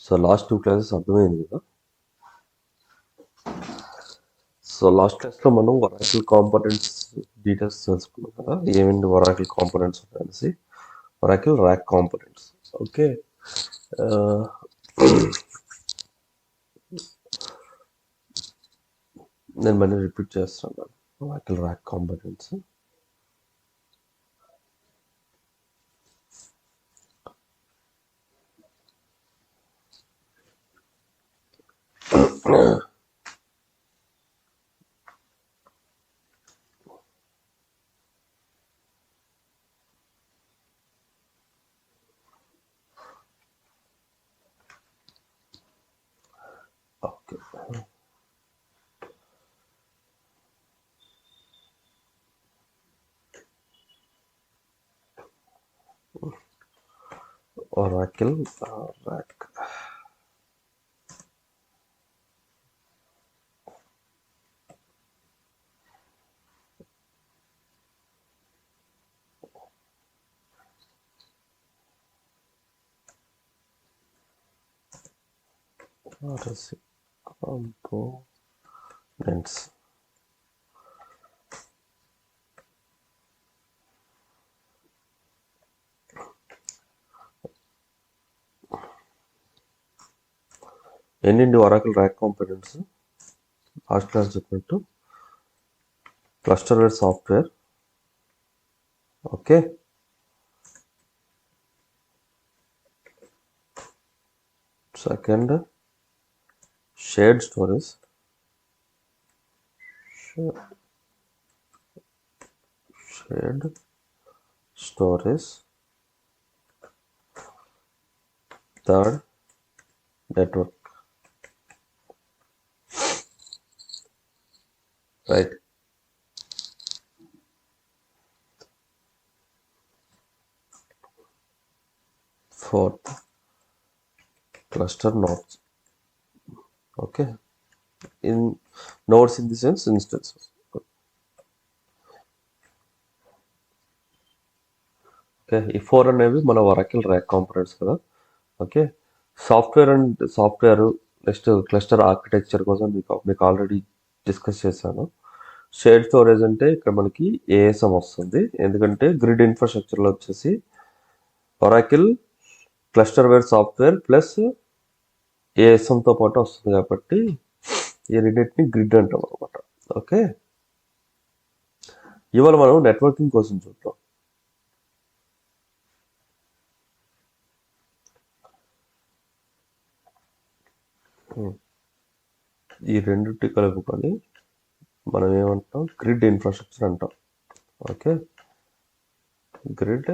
So last 2 classes అర్థమైంది కదా. So last క్లాస్లో మనం వరాకిల్ కాంపోనెంట్స్ డీటెయిల్స్ తెలుసుకున్నాం కదా, ఏమేమి వరాకిల్ కాంపోనెంట్స్ ఉంటాయనేసి. Oracle rack components. ఓకే, నేను మళ్ళీ రిపీట్ చేస్తున్నాను. Oracle rack components. Okay, Oracle rack. What is it? Components. ఎన్ని Oracle rack components? Last class చెప్పినట్టు clusterware software. Okay, second shared storage. Shared storage. Third network. Right. Fourth cluster nodes. Okay, in nodes in the sense instances. Okay, ఈ 4 అనేవి మన Oracle rack components కదా. Okay, software next cluster architecture కోసం మీకు already discuss చేశాను. Shared storage అంటే ఇక్కడ మనకి ఏఎస్ఎం వస్తుంది, ఎందుకంటే గ్రిడ్ ఇన్ఫ్రాస్ట్రక్చర్లో వచ్చేసి వరాకిల్ క్లస్టర్వేర్ సాఫ్ట్వేర్ ప్లస్ ఏఎస్ఎంతో పాటు వస్తుంది కాబట్టి ఈ రెండింటిని గ్రిడ్ అంటాం అనమాట. ఓకే, ఇవాళ మనం నెట్వర్కింగ్ కోసం చూద్దాం. ఈ రెండింటి కలుపుకొని మనం ఏమంటాం, గ్రిడ్ ఇన్ఫ్రాస్ట్రక్చర్ అంటాం. Okay, grid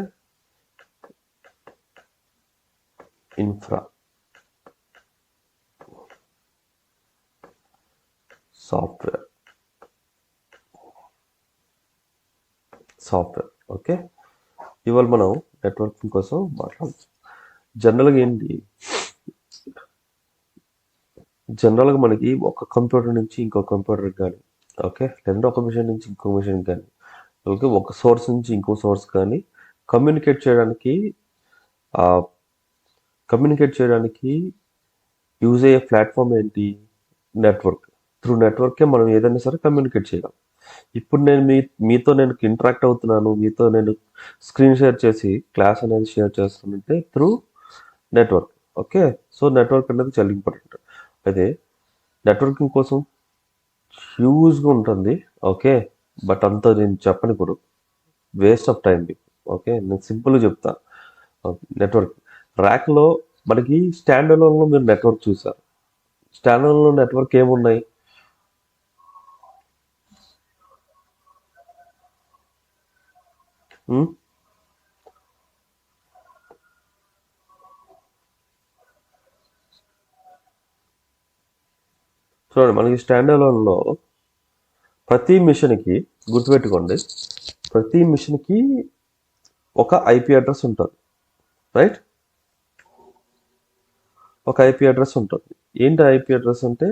infra software. Okay, ఇవాళ మనం నెట్వర్కింగ్ కోసం మాట్లాడచ్చు. జనరల్గా మనకి ఒక కంప్యూటర్ నుంచి ఇంకో కంప్యూటర్ కానీ, ఓకే, లేదంటే ఒక మిషన్ నుంచి ఇంకో మిషన్ కానీ, ఓకే, ఒక సోర్స్ నుంచి ఇంకో సోర్స్ కానీ కమ్యూనికేట్ చేయడానికి యూజ్ అయ్యే ప్లాట్ఫామ్ ఏంటి? నెట్వర్క్. త్రూ నెట్వర్కే మనం ఏదైనా సరే కమ్యూనికేట్ చేయగలం. ఇప్పుడు నేను మీతో ఇంటరాక్ట్ అవుతున్నాను, మీతో నేను స్క్రీన్ షేర్ చేసి క్లాస్ అనేది షేర్ చేస్తానంటే through network. Okay, so network అనేది చాలా ఇంపార్టెంట్. అయితే నెట్వర్కింగ్ కోసం హ్యూజ్గా ఉంటుంది. ఓకే, బట్ అంతా నేను చెప్పను ఇప్పుడు, వేస్ట్ ఆఫ్ టైం మీకు. ఓకే, నేను సింపుల్గా చెప్తా. నెట్వర్క్ ర్యాక్లో మనకి స్టాండ్ అలోన్లో మీరు నెట్వర్క్ చూసారు. స్టాండ్ అలోన్లో నెట్వర్క్ ఏమున్నాయి? చూడండి, మనకి స్టాండ్ అలోన్లో ప్రతి మిషన్కి గుర్తుపెట్టుకోండి, ప్రతి మిషన్కి ఒక ఐపీ అడ్రస్ ఉంటుంది. రైట్, ఒక ఐపీ అడ్రస్ ఉంటుంది. ఏంటి ఐపీ అడ్రస్ అంటే,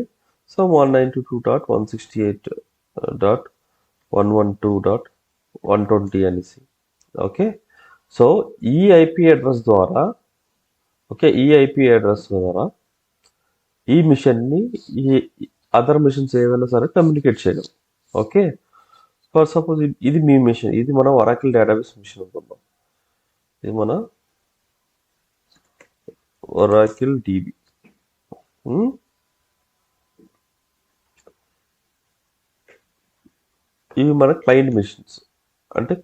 సో 192.168.112.120 అనేసి. ఓకే, సో ఈ ఐపీ అడ్రస్ ద్వారా ఈ మిషన్ని ఈ అదర్ మిషన్స్ ఏవైనా సరే కమ్యూనికేట్ చేయగలం. ఓకే, ఫర్ సపోజ్ ఇది మీ మిషన్, ఇది మన ఒరాకిల్ డేటాబేస్ మిషన్ అనుకుందాం. ఇది మన ఒరాకిల్ డిబి. ఇవి మన క్లయింట్ మిషన్స్. అంటే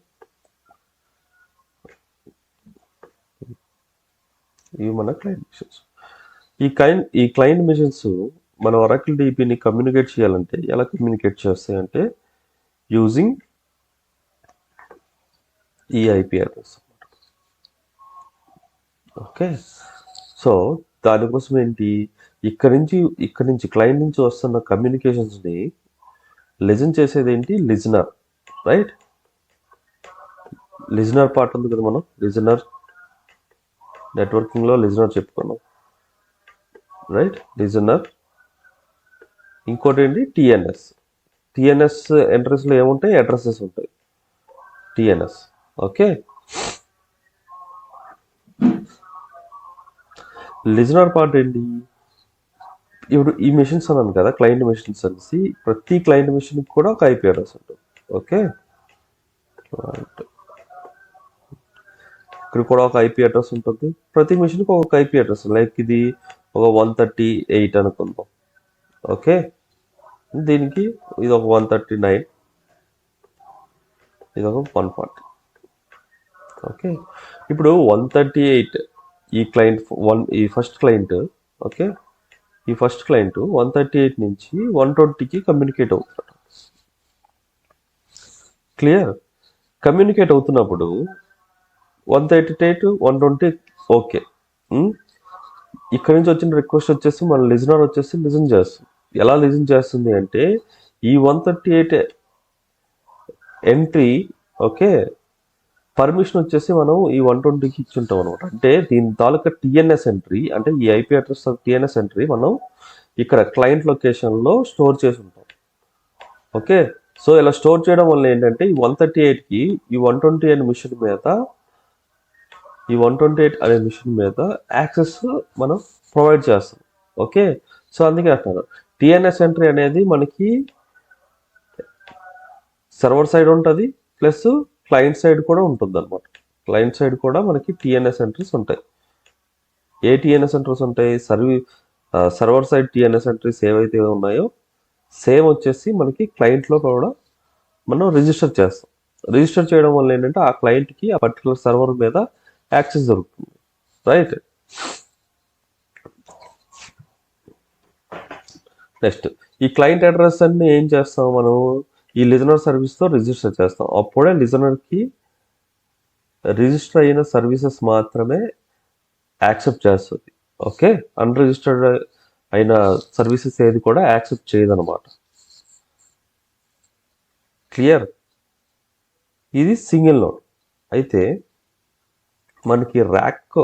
ఇవి మన క్లయింట్ మిషన్స్. ఈ క్లయింట్ మిషన్స్ మన ఒరాకిల్ డిబిని కమ్యూనికేట్ చేయాలంటే ఎలా కమ్యూనికేట్ చేస్తాయంటే యూజింగ్ ఈ ఐపీ అడ్రస్. ఓకే, సో దానికోసం ఏంటి, ఇక్కడి నుంచి క్లయింట్ నుంచి వస్తున్న కమ్యూనికేషన్స్ని లిజన్ చేసేది ఏంటి, లిజనర్. రైట్, లిజనర్ పార్ట్ ఉంది కదా, మనం లిజనర్ నెట్వర్కింగ్లో లిజనర్ చెప్పుకున్నాం. Right, listener. ఇంకోటి ఏంటి, టిఎన్ఎస్. టిఎన్ఎస్ ఎంట్రెస్లో ఏముంటాయి, అడ్రసెస్ ఉంటాయి. టిఎన్ఎస్. ఓకే, లిజనర్ పార్ట్ ఏంటి, ఇప్పుడు ఈ మిషన్స్ అన్నాను కదా క్లయింట్ మిషన్స్ అనేసి, ప్రతి క్లయింట్ మిషన్కి కూడా ఒక ఐపీ అడ్రస్ ఉంటుంది. ఓకే, ఇక్కడ కూడా ఒక ఐపీ అడ్రస్ ఉంటుంది. ప్రతి మిషన్కి ఒక ఐపీ అడ్రస్. లైక్ ఇది ఒక 138 అనుకుందాం. ఓకే, దీనికి ఇది ఒక 139, ఇది ఒక 140. ఓకే, ఇప్పుడు 138 ఈ ఫస్ట్ క్లయింట్. ఓకే, ఈ ఫస్ట్ క్లయింట్ 138 నుంచి 120కి కమ్యూనికేట్ అవుతాడు. క్లియర్, కమ్యూనికేట్ అవుతున్నప్పుడు 138 120 ఓకే. ఇక్కడ నుంచి వచ్చిన రిక్వెస్ట్ వచ్చేసి మన లిజనర్ వచ్చేసి లిజన్ చేస్తుంది. ఎలా లిజన్ చేస్తుంది అంటే ఈ 138 ఎంట్రీ, ఓకే, పర్మిషన్ వచ్చేసి మనం ఈ 120కి ఇచ్చుంటాం అనమాట. అంటే దీని తాలూకా టిఎన్ఎస్ ఎంట్రీ, అంటే ఈ ఐపీ అడ్రస్ టిఎన్ఎస్ ఎంట్రీ మనం ఇక్కడ క్లయింట్ లొకేషన్లో స్టోర్ చేసి ఉంటాం. ఓకే, సో ఇలా స్టోర్ చేయడం వల్ల ఏంటంటే ఈ 138కి ఈ 120 అనే మిషన్ మీద ఈ 128 అనే మిషన్ మీద యాక్సెస్ మనం ప్రొవైడ్ చేస్తాం. ఓకే, సో అందుకే అంటున్నాను టిఎన్ఎస్ ఎంట్రీ అనేది మనకి సర్వర్ సైడ్ ఉంటుంది, ప్లస్ క్లయింట్ సైడ్ కూడా ఉంటుంది అనమాట. క్లయింట్ సైడ్ కూడా మనకి టిఎన్ఎస్ ఎంట్రీస్ ఉంటాయి. ఏ టిఎన్ఎస్ ఎంట్రీస్ ఉంటాయి, సర్వర్ సైడ్ టిఎన్ఎస్ ఎంట్రీస్ ఏవైతే ఉన్నాయో సేమ్ వచ్చేసి మనకి క్లయింట్లో కూడా మనం రిజిస్టర్ చేస్తాం. రిజిస్టర్ చేయడం వల్ల ఏంటంటే ఆ క్లయింట్కి ఆ పర్టికులర్ సర్వర్ మీద యాక్సెస్ దొరుకుతుంది. రైట్, నెక్స్ట్ ఈ క్లయింట్ అడ్రస్ అన్ని ఏం చేస్తాం మనం ఈ లిజనర్ సర్వీస్తో రిజిస్టర్ చేస్తాం. అప్పుడే లిజనర్కి రిజిస్టర్ అయిన సర్వీసెస్ మాత్రమే యాక్సెప్ట్ చేస్తుంది. ఓకే, అన్రిజిస్టర్డ్ అయిన సర్వీసెస్ ఏది కూడా యాక్సెప్ట్ చేయదన్నమాట. క్లియర్, ఇది సింగిల్ నోడ్. అయితే మనకి ర్యాక్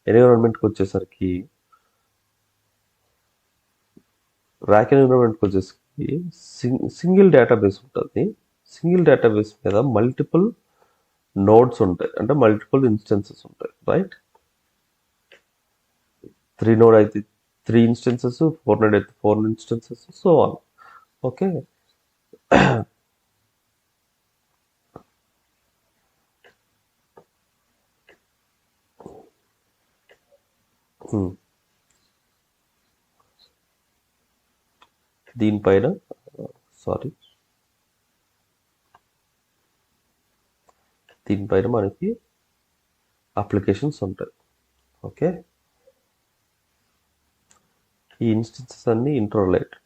ఎన్విరాన్మెంట్కి వచ్చేసరికి సింగిల్ డేటాబేస్ ఉంటుంది. సింగిల్ డేటాబేస్ మీద మల్టిపుల్ నోడ్స్ ఉంటాయి, అంటే మల్టిపుల్ ఇన్స్టెన్సెస్ ఉంటాయి. రైట్, 3 నోడ్ అయితే 3 ఇన్స్టెన్సెస్, 4 నోడ్ అయితే 4 ఇన్స్టెన్సెస్, సో ఆన్. ఓకే, దీనిపైన దీనిపైన మనకి అప్లికేషన్స్ ఉంటాయి. ఓకే, ఈ ఇన్స్టెన్సెస్ అన్ని ఇంటర్రిలేటెడ్.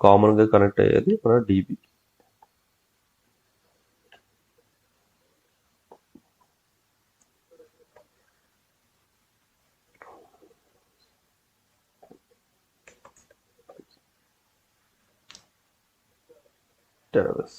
కామన్గా కనెక్ట్ అయ్యేది మన డీబీ. డేటాబేస్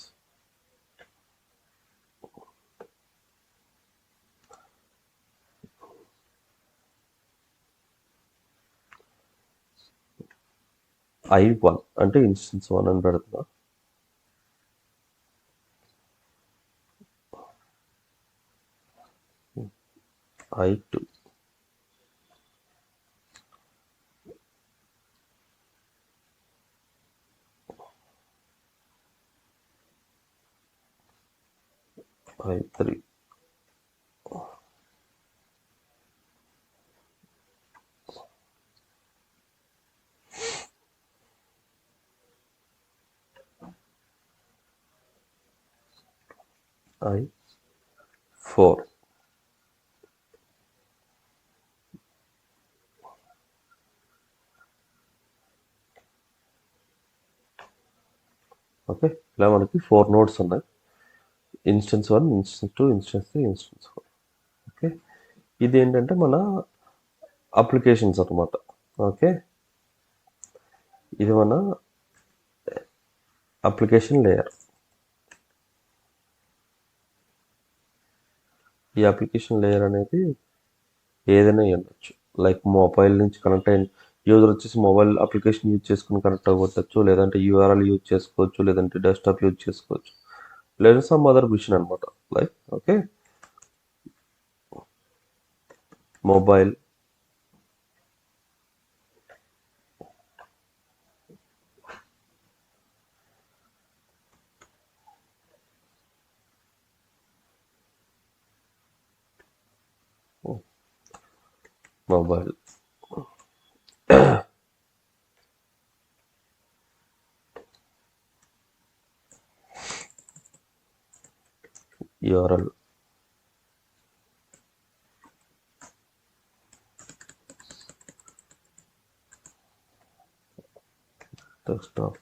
I1 అంటే ఇన్స్టెన్స్ 1 అని పెడుతున్నా. I2 I3 I4. ఓకే, ఇలా మనకి 4 నోడ్స్ ఉన్నాయి. Instance 1, instance 2, instance 3, instance 4. Okay, ఇది ఏంటంటే మన అప్లికేషన్స్ అనమాట. ఓకే, ఇది మన అప్లికేషన్ లేయర్. ఈ అప్లికేషన్ లేయర్ అనేది ఏదైనా ఉండొచ్చు. లైక్ మొబైల్ నుంచి కనెక్ట్ అయిన యూజర్ వచ్చేసి మొబైల్ అప్లికేషన్ యూజ్ చేసుకుని కనెక్ట్ అవ్వచ్చు, లేదంటే యూఆర్ఎల్ యూజ్ చేసుకోవచ్చు, లేదంటే డెస్క్టాప్ యూజ్ చేసుకోవచ్చు, లేదా సమ్ అదర్ మిషన్ అనమాట. Like okay, mobile, mobile URL, desktop,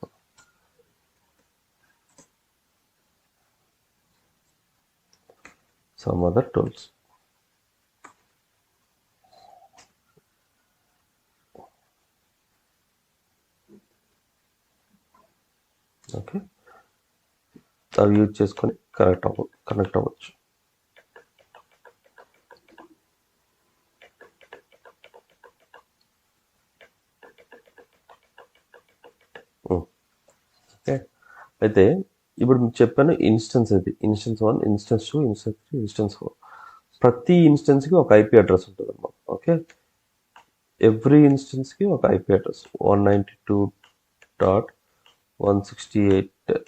some other tools. Okay, అవి యూజ్ చేసుకొని కనెక్ట్ అవ్వచ్చు. ఓకే, అయితే ఇప్పుడు మీకు చెప్పాను ఇన్స్టెన్స్, ఇది ఇన్స్టెన్స్ 1, ఇన్స్టెన్స్ 2, ఇన్స్టెన్స్ 3, ఇన్స్టెన్స్ 4. ప్రతి ఇన్స్టెన్స్కి ఒక ఐపీ అడ్రస్ ఉంటుంది అన్నమాట. ఓకే, ఎవ్రీ ఇన్స్టెన్స్కి ఒక ఐపీ అడ్రస్ 192.168.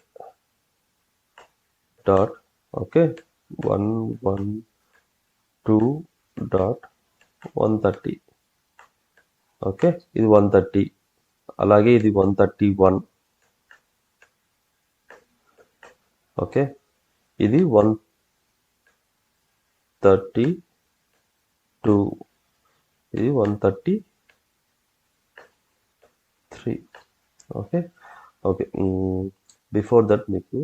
ఓకే, 112.130. ఓకే, ఇది 130, అలాగే ఇది 131. ఓకే, ఇది 132, ఇది 133. ఓకే ఓకే, బిఫోర్ దట్ మీకు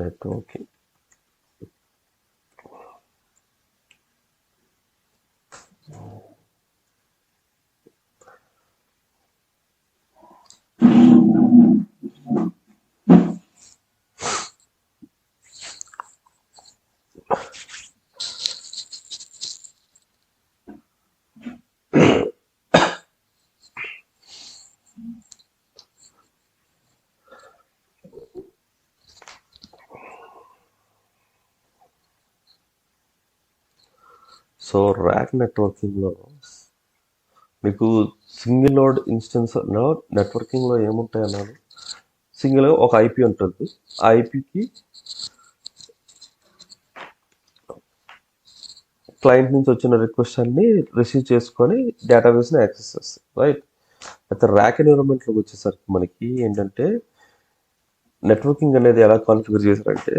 నెట్వర్కింగ్ సో ర్యాక్ నెట్వర్కింగ్లో మీకు సింగిల్ నోడ్ ఇన్స్టెన్స్లో నెట్వర్కింగ్లో ఏముంటాయి అన్నాడు. సింగిల్గా ఒక ఐపీ ఉంటుంది. ఆ ఐపీకి క్లయింట్ నుంచి వచ్చిన రిక్వెస్ట్ అన్ని రిసీవ్ చేసుకొని డేటాబేస్ని యాక్సెస్ చేస్తాయి, రైట్. అయితే ర్యాక్ ఎన్విరాన్మెంట్లోకి వచ్చేసరికి మనకి ఏంటంటే నెట్వర్కింగ్ అనేది ఎలా కాన్ఫిగర్ చేశారంటే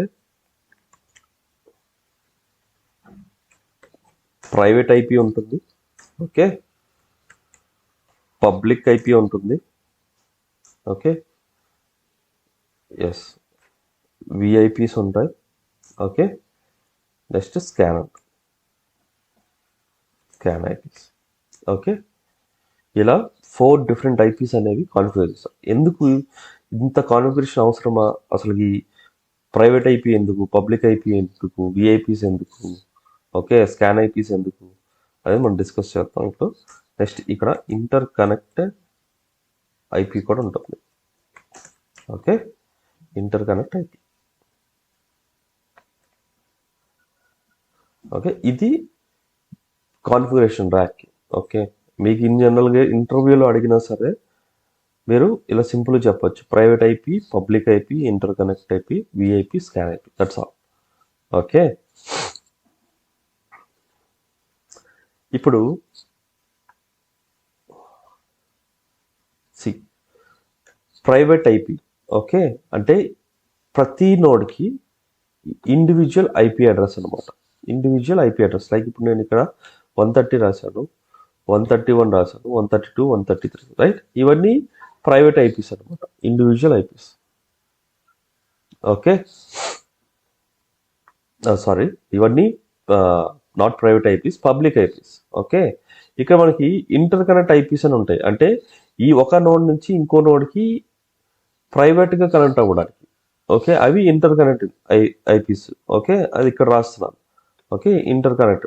ప్రైవేట్ ఐపీ ఉంటుంది, ఓకే, పబ్లిక్ ఐపీ ఉంటుంది, ఓకే, ఎస్, విఐపీస్ ఉంటాయి, okay, next scan eyepiece. Okay, ఇలా 4 డిఫరెంట్ ఐపీస్ అనేవి కాన్ఫిగర్ చేస్తాం. ఎందుకు ఇంత కాన్ఫిగరేషన్ అవసరమా? అసలు ఈ ప్రైవేట్ ఐపీ ఎందుకు, పబ్లిక్ ఐపీ ఎందుకు, విఐపీస్ ఎందుకు, ఓకే, స్కాన్ ఐపీస్ ఎందుకు అనేది మనం డిస్కస్ చేస్తాం ఇప్పుడు. నెక్స్ట్ ఇక్కడ ఇంటర్ కనెక్టెడ్ ఐపీ కూడా ఉంటుంది. Okay, inter connect IP. Okay, ఇది కాన్ఫిగరేషన్ ర్యాక్. ఓకే, మీకు ఇన్ జనరల్గా ఇంటర్వ్యూలో అడిగినా సరే మీరు ఇలా సింపుల్ చెప్పొచ్చు, private IP, public IP, inter connect IP, VIP, scan IP, that's all. Okay, ఇప్పుడు సి ప్రైవేట్ ఐపీ. ఓకే, అంటే ప్రతి నోడ్కి ఇండివిజువల్ ఐపీ అడ్రస్ అనమాట. ఇండివిజువల్ ఐపీ అడ్రస్, లైక్ ఇప్పుడు నేను ఇక్కడ 130 రాశాను, 131 రాశాను, 132, 133, రైట్? ఇవన్నీ ప్రైవేట్ ఐపీస్ అనమాట, ఇండివిజువల్ ఐపీస్. ఓకే, సారీ, ఇవన్నీ not private eyepiece, public IPs. Okay, ఇక్కడ మనకి ఇంటర్ కనెక్ట్ ఐపీస్ అని ఉంటాయి, అంటే ఈ ఒక నోడ్ నుంచి ఇంకో నోడ్కి ప్రైవేట్గా కనెక్ట్ అవ్వడానికి. ఓకే, అవి ఇంటర్ కనెక్ట్ ఐపీస్. ఓకే, అది ఇక్కడ రాస్తున్నాను. Okay, inter connect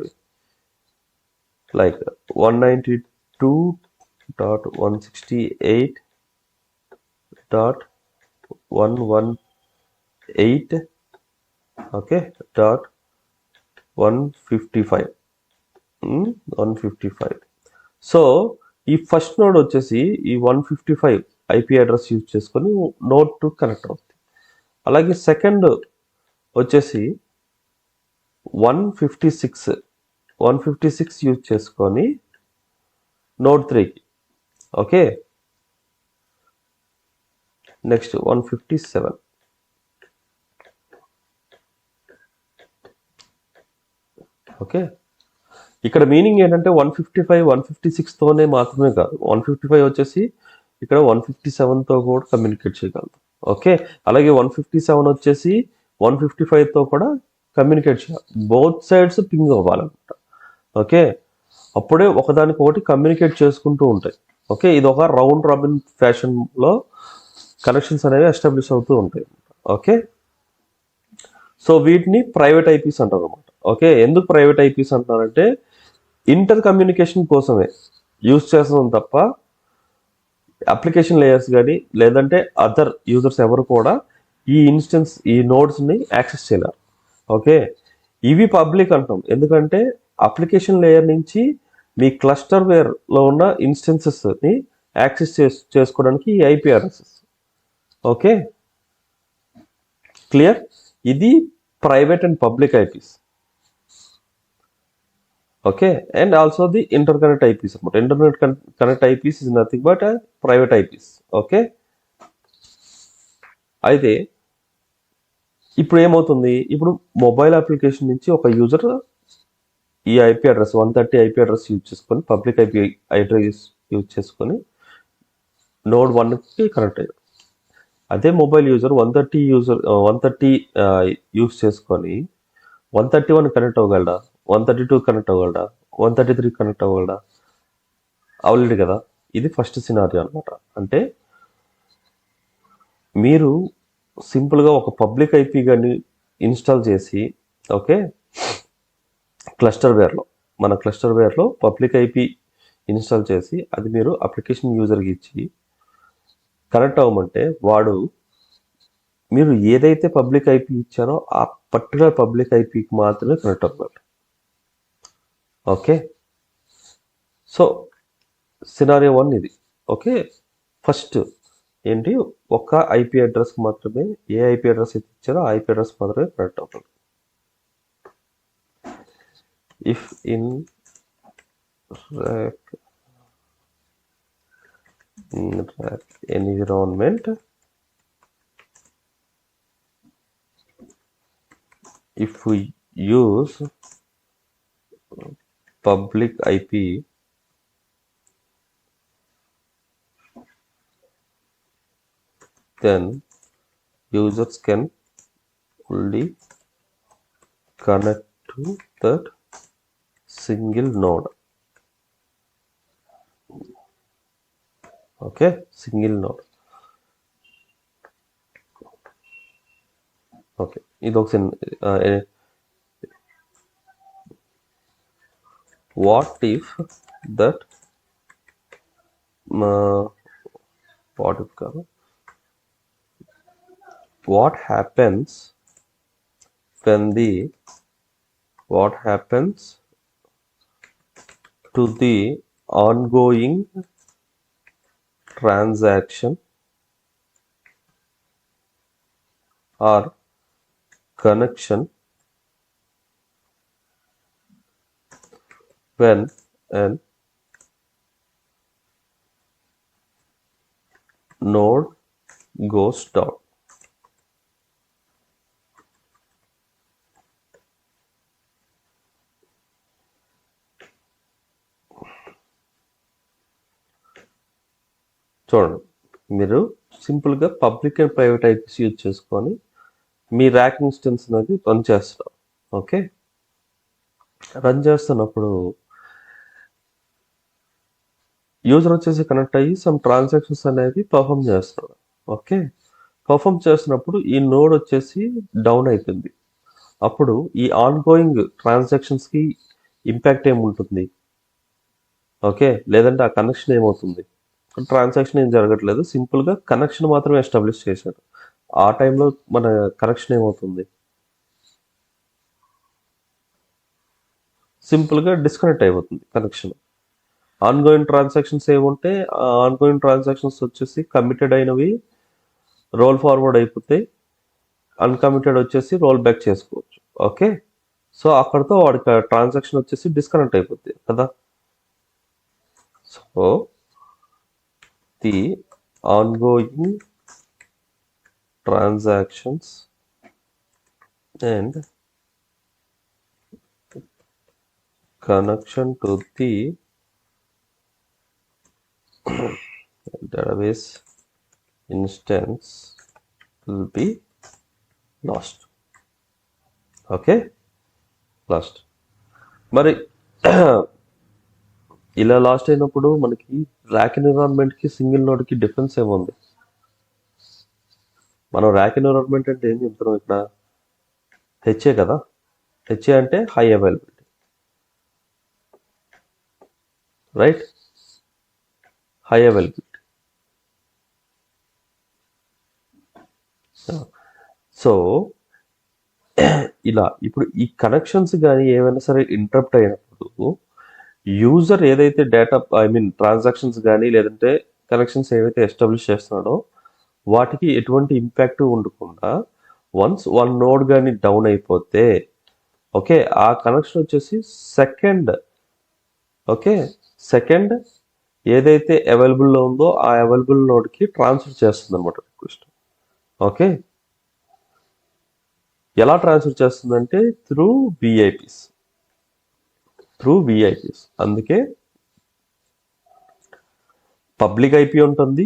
like 192.168.118 okay dot 155. 155. So ఈ ఫస్ట్ నోడ్ వచ్చేసి ఈ 155 ఐపీ అడ్రస్ యూజ్ చేసుకొని నోడ్ 2 కనెక్ట్ అవుతుంది. అలాగే సెకండ్ వచ్చేసి 156 యూజ్ చేసుకొని నోడ్ 3కి. Okay, next 157. ఓకే, ఇక్కడ మీనింగ్ ఏంటంటే 155, 156తోనే మాత్రమే కాదు, 155 వచ్చేసి ఇక్కడ 157తో కూడా కమ్యూనికేట్ చేయగలదు. ఓకే, అలాగే 157 వచ్చేసి 155తో కూడా కమ్యూనికేట్ చేయాలి. బోత్ సైడ్స్ పింగ్ అవ్వాలన్నమాట. ఓకే, అప్పుడే ఒకదానికి ఒకటి కమ్యూనికేట్ చేసుకుంటూ ఉంటాయి. ఓకే, ఇది ఒక రౌండ్ రాబిన్ ఫ్యాషన్లో కనెక్షన్స్ అనేవి ఎస్టాబ్లిష్ అవుతూ ఉంటాయి. ఓకే, సో వీటిని ప్రైవేట్ ఐపీస్ అంటారు అనమాట. ఓకే, ఎందుకు ప్రైవేట్ ఐపీస్ అంటున్నారంటే ఇంటర్ కమ్యూనికేషన్ కోసమే యూజ్ చేస్తాం తప్ప అప్లికేషన్ లేయర్స్ కానీ లేదంటే అదర్ యూజర్స్ ఎవరు కూడా ఈ నోడ్స్ని యాక్సెస్ చేయలేరు. ఓకే, ఇవి పబ్లిక్ అంటాం ఎందుకంటే అప్లికేషన్ లేయర్ నుంచి మీ క్లస్టర్ వేర్లో ఉన్న ఇన్స్టెన్సెస్ని యాక్సెస్ చేసుకోవడానికి ఈ ఐపీ అడ్రసెస్. Okay, clear? ఇది private and public IPs. Okay, and also the interconnect IPs అనమాట. Internet connect IPs is nothing but private IPs. Okay, అయితే ఇప్పుడు ఏమవుతుంది, ఇప్పుడు మొబైల్ అప్లికేషన్ నుంచి ఒక యూజర్ ఈ IP address 130 IP address use చేసుకొని పబ్లిక్ ఐపీ అడ్రస్ యూజ్ చేసుకొని నోడ్ 1కి కనెక్ట్ అయ్యారు. అదే మొబైల్ యూజర్ 130 యూజ్ చేసుకొని 131 కనెక్ట్ అవ్వగలడా, 132 కనెక్ట్ అవ్వగలడా, 133 కనెక్ట్ అవ్వగలడా? అవ్వలేడు కదా. ఇది ఫస్ట్ సినారియో అనమాట. అంటే మీరు సింపుల్గా ఒక పబ్లిక్ ఐపీ కానీ ఇన్స్టాల్ చేసి, ఓకే, మన క్లస్టర్ వేర్లో పబ్లిక్ ఐపీ ఇన్స్టాల్ చేసి అది మీరు అప్లికేషన్ యూజర్కి ఇచ్చి కనెక్ట్ అవ్వమంటే మీరు ఏదైతే పబ్లిక్ ఐపీ ఇచ్చారో ఆ పర్టికులర్ పబ్లిక్ ఐపీకి మాత్రమే కనెక్ట్ అవ్వగలరు. ఓకే, సో సినారియో 1 ఇది. ఓకే, ఫస్ట్ ఏంటి, ఒక ఐపీ అడ్రస్కి మాత్రమే, ఏ ఐపీ అడ్రస్ అయితే ఇచ్చారో ఆ ఐపీ అడ్రస్ మాత్రమే కనెక్ట్ అవుతుంది. If in rack environment, if we use public IP, then users can only connect to that single node. Okay, single node. Okay, ఇది ఒక what if that what happens to the ongoing transaction or connection when an node goes down. చూడండి, మీరు సింపుల్గా public and private eyepiece use చేసుకొని మీ rack instance అనేది run చేస్తాం. Okay, run చేస్తున్నప్పుడు user వచ్చేసి కనెక్ట్ అయ్యి సమ్ ట్రాన్సాక్షన్స్ అనేవి పర్ఫామ్ చేస్తున్నాడు. ఓకే, పర్ఫామ్ చేస్తున్నప్పుడు ఈ నోడ్ వచ్చేసి డౌన్ అయిపోయింది. అప్పుడు ఈ ఆన్ గోయింగ్ ట్రాన్సాక్షన్స్కి ఇంపాక్ట్ ఏముంటుంది? ఓకే, లేదంటే ఆ కనెక్షన్ ఏమవుతుంది? ట్రాన్సాక్షన్ ఏం జరగట్లేదు, సింపుల్గా కనెక్షన్ మాత్రమే ఎస్టాబ్లిష్ చేశాడు. ఆ టైంలో మన కనెక్షన్ ఏమవుతుంది? సింపుల్గా డిస్కనెక్ట్ అయిపోతుంది కనెక్షన్. ఆన్ గోయింగ్ ట్రాన్సాక్షన్స్ ఏముంటే ఆ ఆన్ గోయింగ్ ట్రాన్సాక్షన్స్ వచ్చేసి కమిటెడ్ అయినవి రోల్ ఫార్వర్డ్ అయిపోతే, అన్కమిటెడ్ వచ్చేసి రోల్ బ్యాక్ చేసుకోవచ్చు. ఓకే, సో అక్కడితో వాడికి ట్రాన్సాక్షన్ వచ్చేసి డిస్కనెక్ట్ అయిపోతుంది కదా. So the ongoing transactions and connection to the database instance will be lost. Okay, lost. మరి ఇలా లాస్ట్ అయినప్పుడు మనకి ర్యాక్ ఎన్విరాన్మెంట్కి సింగిల్ నోడ్కి డిఫరెన్స్ ఏముంది? మనం ర్యాక్ ఎన్విరాన్మెంట్ అంటే ఏం చెప్తున్నాం ఇక్కడ? హెచ్ఏ కదా. హెచ్ఏ అంటే high availability, right? High availability. So ఇలా ఇప్పుడు ఈ కనెక్షన్స్ కానీ ఏమైనా సరే ఇంటరప్ట్ అయినప్పుడు యూజర్ ఏదైతే డేటా ట్రాన్సాక్షన్స్ కానీ లేదంటే కనెక్షన్స్ ఏవైతే ఎస్టాబ్లిష్ చేస్తున్నాడో వాటికి ఎటువంటి ఇంపాక్ట్ ఉండకుండా వన్స్ వన్ నోడ్ కానీ డౌన్ అయిపోతే ఓకే, ఆ కనెక్షన్ వచ్చేసి సెకండ్ ఏదైతే అవైలబుల్లో ఉందో ఆ అవైలబుల్ నోడ్కి ట్రాన్స్ఫర్ చేస్తుంది అనమాట రిక్వెస్ట్. ఓకే, ఎలా ట్రాన్స్ఫర్ చేస్తుందంటే త్రూ విఐపీస్. అందుకే పబ్లిక్ ఐపీ ఉంటుంది,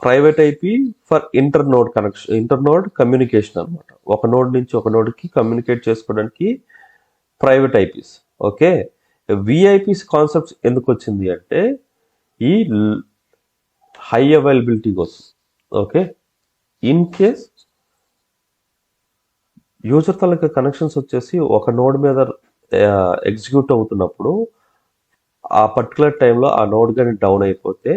private IP for internode connection, internode communication అనమాట. ఒక నోడ్ నుంచి ఒక నోడ్కి కమ్యూనికేట్ చేసుకోవడానికి private IPs. Okay, VIPs concept ఎందుకు వచ్చింది అంటే ఈ హై అవైలబిలిటీ కోసం. Okay, in case user taluka connections వచ్చేసి ఒక నోడ్ మీద ఎగ్జిక్యూట్ అవుతున్నప్పుడు ఆ పర్టికులర్ టైంలో ఆ నోడ్ కానీ డౌన్ అయిపోతే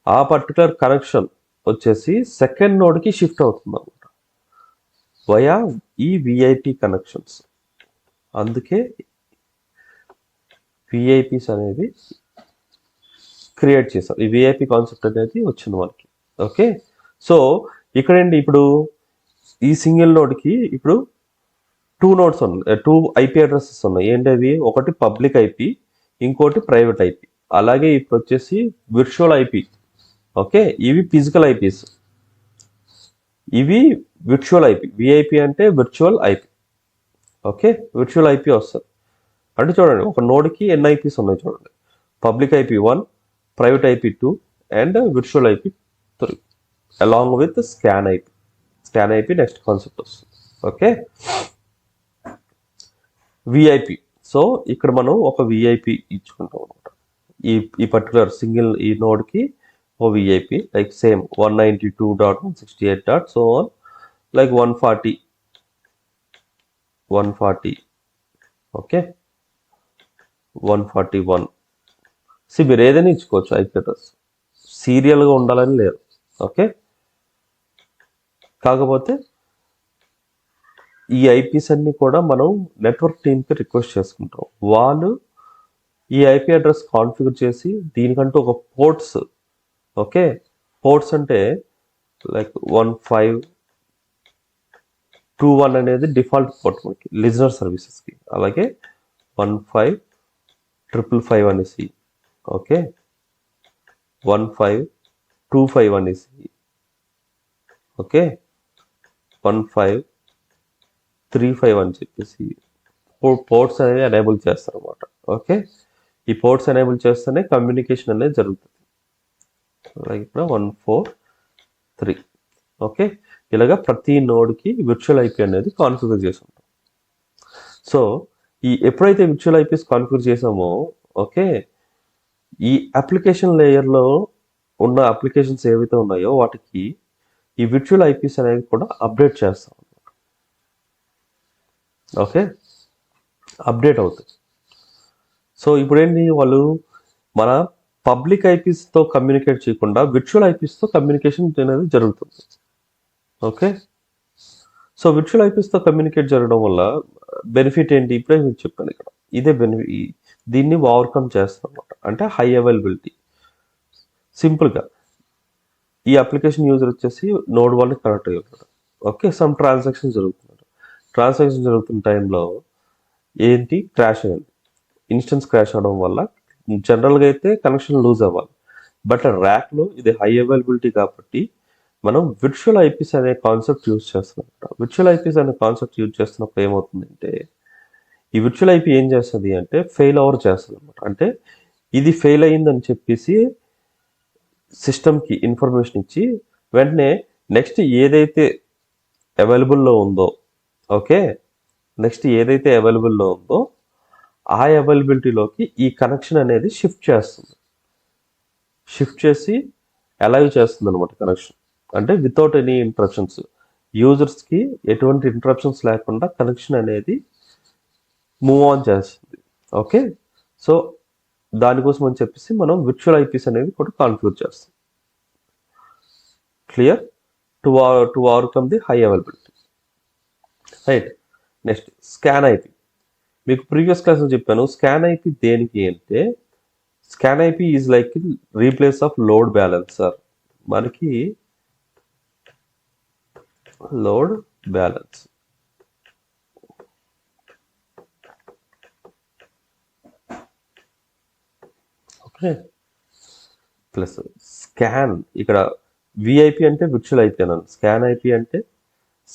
ఆ పర్టికులర్ కనెక్షన్ వచ్చేసి సెకండ్ నోడ్కి షిఫ్ట్ అవుతుంది అనమాట వయా ఈ విఐపి కనెక్షన్స్. అందుకే విఐపీస్ అనేది క్రియేట్ చేసాం. ఈ విఐపి కాన్సెప్ట్ అనేది వచ్చింది మనకి. ఓకే, సో ఇక్కడండి ఇప్పుడు ఈ సింగిల్ నోడ్కి ఇప్పుడు టూ ఐపీ అడ్రసెస్ ఉన్నాయి. ఏంటవి? ఒకటి పబ్లిక్ ఐపీ, ఇంకోటి ప్రైవేట్ ఐపీ. అలాగే ఇప్పుడు వచ్చేసి విర్చువల్ ఐపీ. ఓకే, ఇవి ఫిజికల్ ఐపీస్, ఇవి విర్చువల్ ఐపీ. విఐపీ అంటే virtual IP. Okay, virtual IP వస్తుంది అంటే చూడండి, ఒక నోడ్కి ఎన్ని ఐపీస్ ఉన్నాయి చూడండి. Public IP 1, private IP 2 and virtual IP 3 along with SCAN IP next concept వస్తుంది. Okay, VIP. సో ఇక్కడ మనం ఒక విఐపి ఇచ్చుకుంటాం అనమాట. ఈ పర్టికులర్ సింగిల్ ఈ నోడ్కి ఓ VIP like same 192.168. So on like 140. Okay, 141. మీరు ఏదైనా ఇచ్చుకోవచ్చు ఐపీ అడ్రస్, సీరియల్గా ఉండాలని లేదు. ఓకే, కాకపోతే ఈ ఐపీస్ అన్ని కూడా మనం నెట్వర్క్ టీమ్కి రిక్వెస్ట్ చేసుకుంటాం. వాళ్ళు ఈ ఐపీ అడ్రస్ కాన్ఫిగర్ చేసి దీనికంటూ ఒక పోర్ట్స్, ఓకే, పోర్ట్స్ అంటే లైక్ 1521 అనేది డిఫాల్ట్ పోర్ట్ మనకి లిజనర్ సర్వీసెస్కి. అలాగే 1555 అనేసి, ఓకే, 1525 అనేసి, ఓకే, 1535 అని చెప్పేసి పోర్ట్స్ అనేది ఎనేబుల్ చేస్తారు అనమాట. ఓకే, ఈ పోర్ట్స్ ఎనేబుల్ చేస్తేనే కమ్యూనికేషన్ అనేది జరుగుతుంది. అలాగే ఇక్కడ 143, ఓకే, ఇలాగా ప్రతి నోడ్కి విర్చువల్ ఐపీ అనేది కాన్ఫిగర్ చేసి ఉంటాం. సో ఎప్పుడైతే విర్చువల్ ఐపీస్ కాన్ఫిగర్ చేసామో, ఓకే, ఈ అప్లికేషన్ లేయర్లో ఉన్న అప్లికేషన్స్ ఏవైతే ఉన్నాయో వాటికి ఈ విర్చువల్ ఐపీస్ అనేవి కూడా అప్డేట్ చేస్తాం. ఓకే, అప్డేట్ అవుతుంది. సో ఇప్పుడు ఏంటి, వాళ్ళు మన పబ్లిక్ ఐపీస్తో కమ్యూనికేట్ చేయకుండా విర్చువల్ ఐపీస్తో కమ్యూనికేషన్ అనేది జరుగుతుంది. ఓకే, సో విర్చువల్ ఐపీస్తో కమ్యూనికేట్ జరగడం వల్ల బెనిఫిట్ ఏంటి, ఇప్పుడే మీకు చెప్పాను ఇక్కడ. ఇదే బెనిఫిట్, దీన్ని ఓవర్కమ్ చేస్తాం అనమాట. అంటే హై అవైలబిలిటీ. సింపుల్గా ఈ అప్లికేషన్ యూజర్ వచ్చేసి నోడ్ 1 కనెక్ట్ అయ్యి ఉంటాడు. ఓకే, సమ్ ట్రాన్సాక్షన్ జరుగుతున్నాడు. ట్రాన్సాక్షన్ జరుగుతున్న టైంలో ఏంటి, క్రాష్ అయ్యింది. ఇన్స్టెన్స్ క్రాష్ అవడం వల్ల జనరల్గా అయితే కనెక్షన్ లూజ్ అవ్వాలి. బట్ ర్యాక్లో ఇది హై అవైలబిలిటీ కాబట్టి మనం విర్చువల్ ఐపీస్ అనే కాన్సెప్ట్ యూజ్ చేస్తున్నాం. విర్చువల్ ఐపీస్ అనే కాన్సెప్ట్ యూజ్ చేస్తున్నప్పుడు ఏమవుతుందంటే, ఈ విర్చువల్ ఐపీ ఏం చేస్తుంది అంటే ఫెయిల్ ఓవర్ చేస్తుంది అనమాట. అంటే ఇది ఫెయిల్ అయ్యిందని చెప్పేసి సిస్టమ్కి ఇన్ఫర్మేషన్ ఇచ్చి వెంటనే నెక్స్ట్ ఏదైతే అవైలబుల్లో ఉందో, ఓకే, నెక్స్ట్ ఏదైతే అవైలబుల్లో ఉందో ఆ అవైలబిలిటీలోకి ఈ కనెక్షన్ అనేది షిఫ్ట్ చేస్తుంది. షిఫ్ట్ చేసి అలైవ్ చేస్తుంది అనమాట కనెక్షన్. అంటే వితౌట్ ఎనీ ఇంటరప్షన్స్, యూజర్స్కి ఎటువంటి ఇంటరప్షన్స్ లేకుండా కనెక్షన్ అనేది మూవ్ ఆన్ చేస్తుంది. ఓకే, సో దానికోసం అని చెప్పేసి మనం విర్చువల్ ఐపీస్ అనేవి కూడా కాన్ఫిగర్ చేస్తాం. Clear, to overcome the high availability. Right, next SCAN IP. మీకు ప్రీవియస్ క్లాస్లో చెప్పాను స్కాన్ ఐపీ దేనికి అంటే, SCAN IP is like replace of load balancer. మనకి load balance, okay, plus SCAN. ఇక్కడ విఐపి అంటే విర్చువల్ ఐపీ అన్నాను, స్కాన్ ఐపీ అంటే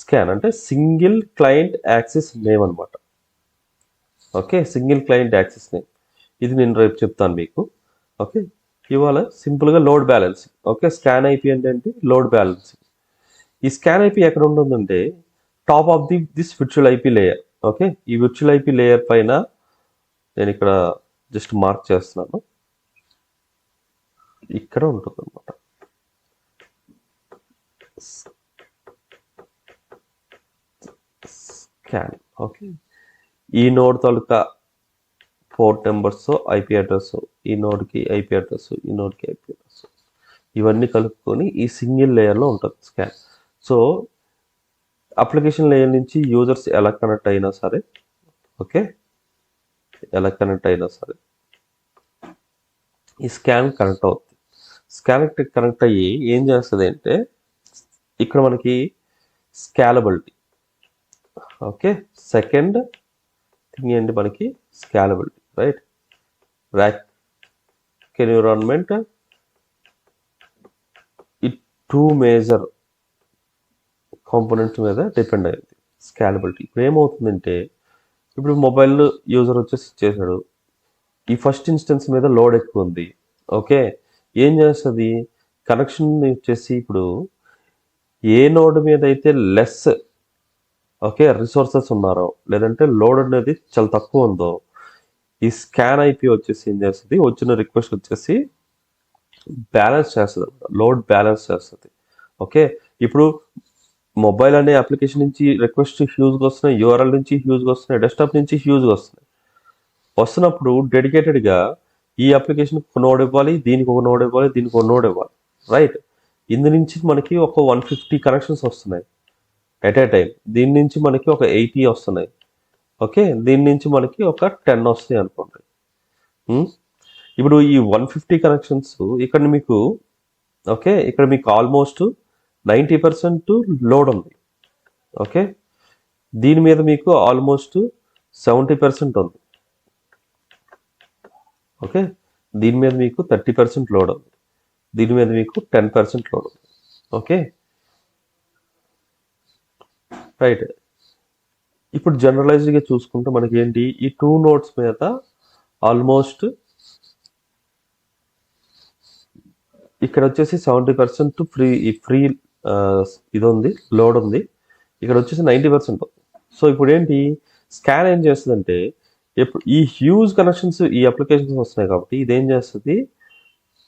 స్కాన్ అంటే సింగిల్ క్లయింట్ యాక్సెస్ నేమ్ అనమాట. Okay, single client access name. ఇది నేను రేపు చెప్తాను మీకు. ఓకే, ఇవాళ సింపుల్గా load balance. Okay, SCAN IP అంటే ఏంటి, లోడ్ బ్యాలెన్స్. ఈ స్కాన్ ఐపీ ఎక్కడ ఉంటుందంటే top of this virtual IP layer. Okay, ఈ విర్చువల్ ఐపీ లేయర్ పైన నేను ఇక్కడ జస్ట్ మార్క్ చేస్తున్నాను, ఇక్కడ ఉంటుంది అనమాట. స్కాన్, ఓకే, ఈ నోడ్ తాలూకా పోర్ట్ నెంబర్స్, ఐపీ అడ్రస్, ఈ నోడ్కి ఐపీ అడ్రస్, ఈ నోడ్కి ఐపీ అడ్రస్, ఇవన్నీ కలుపుకొని ఈ సింగిల్ లేయర్లో ఉంటుంది స్కాన్. సో అప్లికేషన్ లేయర్ నుంచి యూజర్స్ ఎలా కనెక్ట్ అయినా సరే, ఓకే, ఎలా కనెక్ట్ అయినా సరే ఈ స్కాన్ కనెక్ట్ అవుతుంది. స్కాన్ కనెక్ట్ అయ్యి ఏం చేస్తుంది అంటే ఇక్కడ మనకి స్కాలబిలిటీ. ఓకే, సెకండ్ థింగ్ ఏంటి మనకి స్కాలబిలిటీ, రైట్. ర్యాక్ ఎన్విరాన్మెంట్, ఈ 2 మేజర్ కాంపోనెంట్స్ మీద డిపెండ్ అయ్యింది స్కాలబిలిటీ. ఇప్పుడు ఏమవుతుందంటే, ఇప్పుడు మొబైల్ యూజర్ వచ్చేసి చేశాడు, ఈ ఫస్ట్ ఇన్స్టెన్స్ మీద లోడ్ ఎక్కువ ఉంది. ఓకే, ఏం చేస్తుంది, కనెక్షన్ వచ్చేసి ఇప్పుడు ఏ నోడ్ మీద అయితే లెస్, ఓకే, రిసోర్సెస్ ఉన్నారో లేదంటే లోడ్ అనేది చాలా తక్కువ ఉందో, ఈ స్కాన్ ఐపీ వచ్చేసి ఏం చేస్తుంది, వచ్చిన రిక్వెస్ట్ వచ్చేసి బ్యాలెన్స్ చేస్తుంది, లోడ్ బ్యాలెన్స్ చేస్తుంది. ఓకే, ఇప్పుడు మొబైల్ అనే అప్లికేషన్ నుంచి రిక్వెస్ట్ హ్యూజ్గా వస్తున్నాయి, యూఆర్ఎల్ నుంచి హ్యూజ్గా వస్తున్నాయి, డెస్క్టాప్ నుంచి హ్యూజ్గా వస్తున్నాయి. వస్తున్నప్పుడు డెడికేటెడ్గా ఈ అప్లికేషన్ ఒక నోడ్ ఇవ్వాలి, దీనికి ఒక నోడ్ ఇవ్వాలి, దీనికి ఒక నోడ్ ఇవ్వాలి, రైట్. ఇందు నుంచి మనకి ఒక 150 కనెక్షన్స్ వస్తున్నాయి ఎట్ ఏ టైం. దీని నుంచి మనకి ఒక 80 వస్తున్నాయి. ఓకే, దీని నుంచి మనకి ఒక 10 వస్తాయి అనుకోండి. ఉమ్, ఇప్పుడు ఈ 150 కనెక్షన్స్ ఇక్కడ మీకు ఓకే ఇక్కడ మీకు ఆల్మోస్ట్ 90% లోడ్ ఉంది. ఓకే దీని మీద మీకు ఆల్మోస్ట్ 70% ఉంది. ఓకే దీని మీద మీకు 30% లోడ్ ఉంది. దీని మీద మీకు 10% లోడ్ ఉంది. Okay right. ఇప్పుడు జనరలైజ్డ్గా చూసుకుంటే మనకి ఏంటి ఈ 2 నోట్స్ మీద ఆల్మోస్ట్ ఇక్కడ వచ్చేసి 70% ఫ్రీ ఇది ఉంది, లోడ్ ఉంది. ఇక్కడ వచ్చేసి 90% ఉంది. సో ఇప్పుడు ఏంటి స్కాన్ ఏం చేస్తుందంటే ఇప్పుడు ఈ హ్యూజ్ కనెక్షన్స్ ఈ అప్లికేషన్స్ వస్తున్నాయి కాబట్టి ఇదేం చేస్తుంది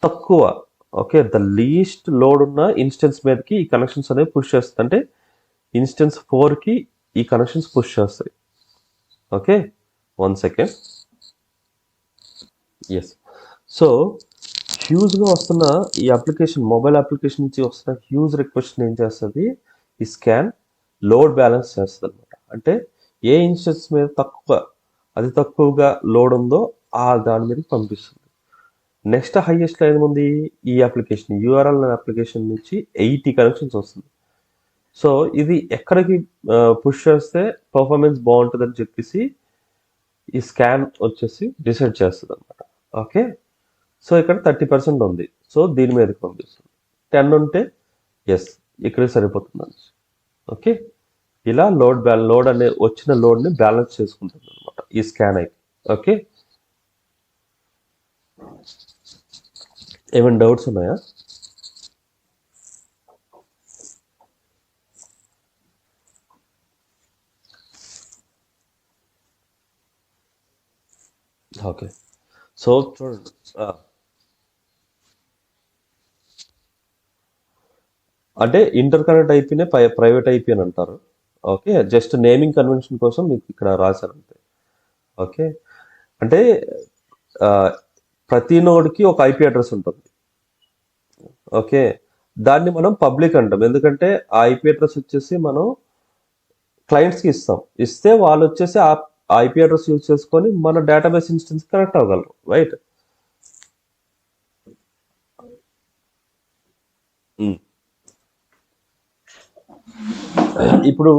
తక్కువ ఓకే ద లీస్ట్ లోడ్ ఉన్న ఇన్స్టెన్స్ మీదకి ఈ కనెక్షన్స్ అనేవి పుష్ చేస్తుంది. అంటే ఇన్స్టెన్స్ 4కి ఈ కనెక్షన్స్ పుష్ చేస్తాయి. Okay 1 second. ఎస్. సో హ్యూజ్గా వస్తున్న ఈ అప్లికేషన్ మొబైల్ అప్లికేషన్ నుంచి వస్తున్న హ్యూజ్ రిక్వెస్ట్ ఏం చేస్తుంది ఈ స్కాన్ లోడ్ బ్యాలెన్స్ చేస్తుంది అనమాట. అంటే ఏ ఇన్స్టెన్స్ మీద అతి తక్కువగా లోడ్ ఉందో ఆ దాని మీదకి పంపిస్తుంది. నెక్స్ట్ హైయెస్ట్ ఏముంది ఈ అప్లికేషన్ యూఆర్ఎల్ అప్లికేషన్ నుంచి 80 కనెక్షన్స్ వస్తుంది. సో ఇది ఎక్కడికి పుష్ చేస్తే పర్ఫార్మెన్స్ బాగుంటుందని చెప్పేసి ఈ స్కాన్ వచ్చేసి డిసైడ్ చేస్తుంది అనమాట. ఓకే సో ఇక్కడ 30% ఉంది. సో దీని మీదకి పంపిస్తుంది. 10 ఉంటే ఎస్ ఇక్కడ సరిపోతుంది. ఓకే ఇలా లోడ్ అనే వచ్చిన లోడ్ని బ్యాలెన్స్ చేసుకుంటుంది అనమాట ఈ స్కాన్ అయితే. ఓకే ఏమైనా డౌట్స్ ఉన్నాయా? ఓకే సో చూడండి అంటే ఇంటర్ కనెక్ట్ ఐపీనే ప్రైవేట్ ఐపీ అని అంటారు. ఓకే జస్ట్ నేమింగ్ కన్వెన్షన్ కోసం మీకు ఇక్కడ రాశారు అంతే. ఓకే అంటే ప్రతి నోడ్కి ఒక ఐపీ అడ్రస్ ఉంటుంది. ఓకే దాన్ని మనం పబ్లిక్ అంటాం. ఎందుకంటే ఆ ఐపీ అడ్రస్ వచ్చేసి మనం క్లయింట్స్కి ఇస్తే వాళ్ళు వచ్చేసి ఆ ఐపీ అడ్రస్ యూజ్ చేసుకొని మన డేటాబేస్ ఇన్స్టెన్స్ కనెక్ట్ అవ్వగలరు. రైట్. ఇప్పుడు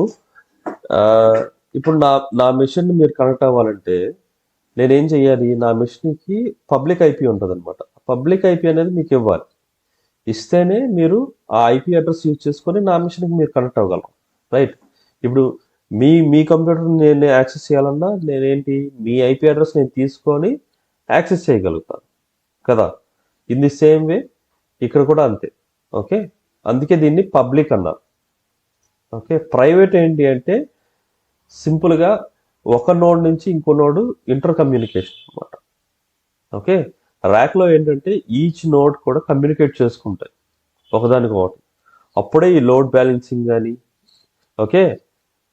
ఇప్పుడు నా మిషన్ మీరు కనెక్ట్ అవ్వాలంటే నేనేం చెయ్యాలి? నా మిషన్కి పబ్లిక్ ఐపీ ఉంటుంది అనమాట. పబ్లిక్ ఐపీ అనేది మీకు ఇవ్వాలి. ఇస్తేనే మీరు ఆ ఐపీ అడ్రస్ యూజ్ చేసుకొని నా మిషన్కి మీరు కనెక్ట్ అవ్వగలరు. రైట్. ఇప్పుడు మీ కంప్యూటర్ నేను యాక్సెస్ చేయాలన్నా నేనేంటి మీ ఐపీ అడ్రస్ నేను తీసుకొని యాక్సెస్ చేయగలుగుతాను కదా. ఇన్ ది సేమ్ వే ఇక్కడ కూడా అంతే. ఓకే అందుకే దీన్ని పబ్లిక్ అన్నారు. ఓకే ప్రైవేట్ ఏంటి అంటే సింపుల్గా ఒక నోడ్ నుంచి ఇంకో నోడ్ ఇంటర్ కమ్యూనికేషన్ అనమాట. ఓకే ర్యాక్లో ఏంటంటే ఈచ్ నోడ్ కూడా కమ్యూనికేట్ చేసుకుంటాయి ఒకదానికి ఒకటి. అప్పుడే ఈ లోడ్ బ్యాలెన్సింగ్ కానీ ఓకే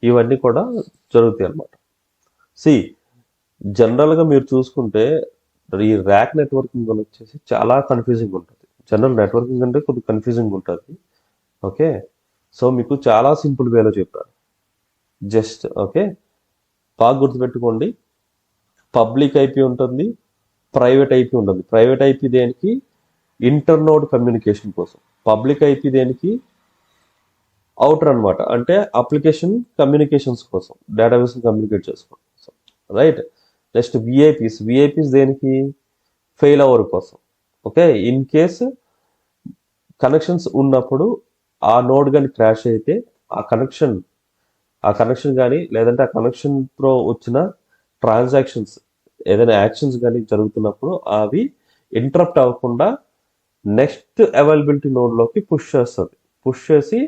ఇవన్నీ కూడా జరుగుతాయి అన్నమాట. జనరల్గా మీరు చూసుకుంటే ఈ ర్యాక్ నెట్వర్కింగ్ వచ్చేసి చాలా కన్ఫ్యూజింగ్ ఉంటుంది. జనరల్ నెట్వర్కింగ్ అంటే కొద్దిగా కన్ఫ్యూజింగ్ ఉంటుంది. ఓకే సో మీకు చాలా సింపుల్ వేలో చెప్పాను. జస్ట్ ఓకే బాగా గుర్తుపెట్టుకోండి. పబ్లిక్ ఐపీ ఉంటుంది, ప్రైవేట్ ఐపీ ఉంటుంది. ప్రైవేట్ ఐపీ దేనికి ఇంటర్నోడ్ కమ్యూనికేషన్ కోసం, పబ్లిక్ ఐపీ దేనికి అవుటర్ అనమాట. అంటే అప్లికేషన్ కమ్యూనికేషన్స్ కోసం, డేటాబేస్ కమ్యూనికేట్ చేసుకోవడం కోసం. రైట్. నెక్స్ట్ విఐపీస్ దేనికి ఫెయిల్ అవర్ కోసం. ఓకే ఇన్ కేస్ కనెక్షన్స్ ఉన్నప్పుడు ఆ నోడ్ కానీ క్రాష్ అయితే ఆ కనెక్షన్ కానీ లేదంటే ఆ కనెక్షన్తో వచ్చిన ట్రాన్సాక్షన్స్ ఏదైనా యాక్షన్స్ కానీ జరుగుతున్నప్పుడు అవి ఇంటరప్ట్ అవ్వకుండా నెక్స్ట్ అవైలబిలిటీ నోడ్లోకి పుష్ చేస్తుంది. పుష్ చేసి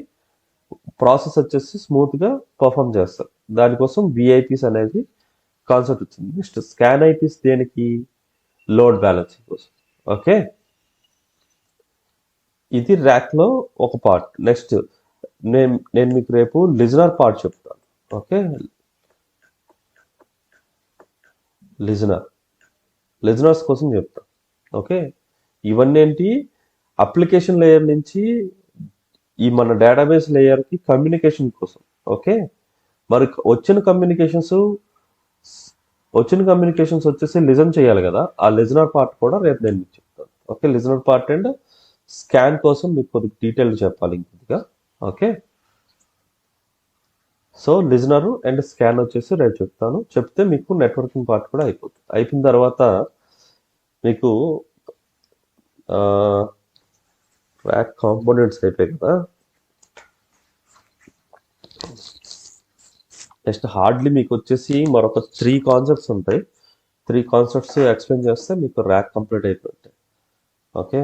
ప్రాసెస్ వచ్చేసి స్మూత్గా పర్ఫామ్ చేస్తారు. దానికోసం విఐపీస్ అనేది కాన్సెప్ట్ వచ్చింది. నెక్స్ట్ స్కాన్ ఐపీస్ దేనికి లోడ్ బ్యాలెన్సింగ్ కోసం. ఓకే ఇది ర్యాక్లో ఒక పార్ట్. నెక్స్ట్ నేను మీకు రేపు లిజనర్ పార్ట్ చెప్తాను. ఓకే లిజనర్స్ కోసం చెప్తాను. ఓకే ఇవన్నీ ఏంటి అప్లికేషన్ లేయర్ నుంచి ఈ మన డేటాబేస్ లేయర్కి కమ్యూనికేషన్ కోసం. ఓకే మరి వచ్చిన కమ్యూనికేషన్స్ వచ్చిన కమ్యూనికేషన్స్ వచ్చేసి లిజన్ చేయాలి కదా, ఆ లిజనర్ పార్ట్ కూడా రేపు నేను మీకు చెప్తాను. Okay, listener part and scan కోసం మీకు కొద్దిగా డీటెయిల్ చెప్పాలి ఇంకొద్దిగా. Okay, so listener and scan వచ్చేసి రేపు చెప్తాను. చెప్తే మీకు నెట్వర్కింగ్ పార్ట్ కూడా అయిపోతుంది. అయిపోయిన తర్వాత మీకు ర్యాక్ కాంపోనెంట్స్ అయిపోయాయి కదా. నెక్స్ట్ హార్డ్లీ మీకు వచ్చేసి మరొక 3 కాన్సెప్ట్స్ ఉంటాయి. 3 కాన్సెప్ట్స్ ఎక్స్ప్లెయిన్ చేస్తే మీకు ర్యాక్ కంప్లీట్ అయిపోతుంది. Okay,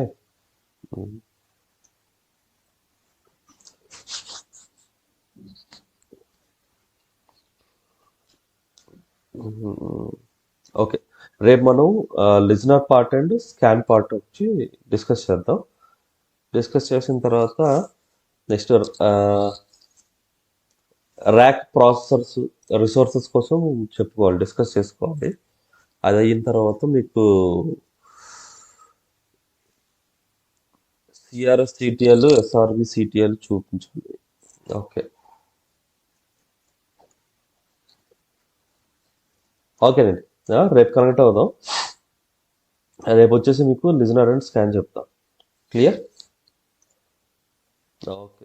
okay. రేపు మనం listener part and scan part వచ్చి డిస్కస్ చేద్దాం. డిస్కస్ చేసిన తర్వాత నెక్స్ట్ ర్యాక్ ప్రాసెసర్స్ రిసోర్సెస్ కోసం చెప్పుకోవాలి, డిస్కస్ చేసుకోవాలి. అది అయిన తర్వాత మీకు సిఆర్ఎస్ సిటిఎల్ ఎస్ఆర్బి సిటిఎల్ చూపించాలి. ఓకే, ఓకేనండి. రేపు కనెక్ట్ అవుదాం. రేపు వచ్చేసి మీకు లిజనర్ అండ్ స్కాన్ చెప్తాం. క్లియర్? ఓకే.